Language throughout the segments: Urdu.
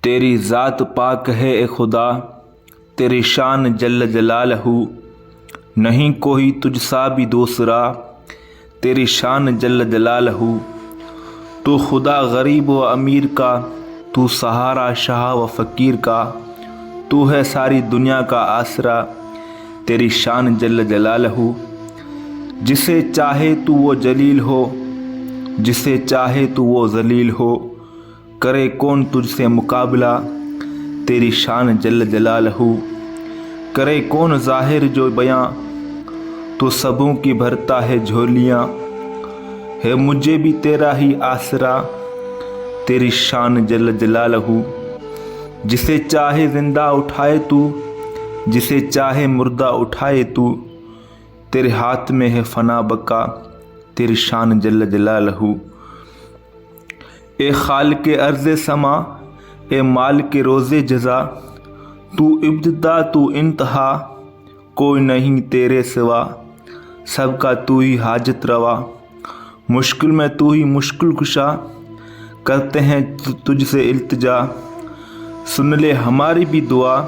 تیری ذات پاک ہے اے خدا، تیری شان جل جلالہ، نہیں کوئی تجھ سا بھی دوسرا، تیری شان جل جلالہ۔ تو خدا غریب و امیر کا، تو سہارا شاہ و فقیر کا، تو ہے ساری دنیا کا آسرا، تیری شان جل جلالہ۔ جسے چاہے تو وہ جلیل ہو، جسے چاہے تو وہ ذلیل ہو، کرے کون تجھ سے مقابلہ، تیری شان جل جلالہ۔ کرے کون ظاہر جو بیاں، تو سبوں کی بھرتا ہے جھولیاں، ہے مجھے بھی تیرا ہی آسرا، تیری شان جل جلالہ۔ جسے چاہے زندہ اٹھائے تو، جسے چاہے مردہ اٹھائے تو، تیرے ہاتھ میں ہے فنا بقا، تیری شان جل جلالہ۔ اے خالق ارض سما، اے مالک روز جزا، تو ابتدا تو انتہا، کوئی نہیں تیرے سوا، سب کا تو ہی حاجت روا، مشکل میں تو ہی مشکل کشا، کرتے ہیں تجھ سے التجا، سن لے ہماری بھی دعا،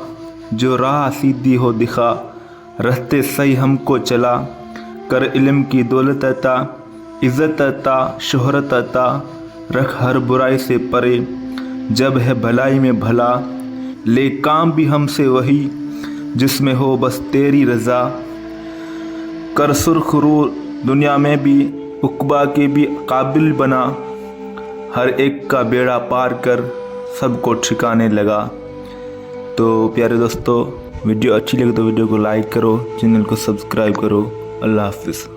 جو راہ سیدھی ہو دکھا، رستے صحیح ہم کو چلا، کر علم کی دولت عطا، عزت عطا، شہرت عطا، رکھ ہر برائی سے پرے، جب ہے بھلائی میں بھلا، لے کام بھی ہم سے وہی، جس میں ہو بس تیری رضا، کر سرخ رو دنیا میں بھی، عقبیٰ کے بھی قابل بنا، ہر ایک کا بیڑا پار کر، سب کو ٹھکانے لگا۔ تو پیارے دوستو، ویڈیو اچھی لگے تو ویڈیو کو لائک کرو، چینل کو سبسکرائب کرو۔ اللہ حافظ۔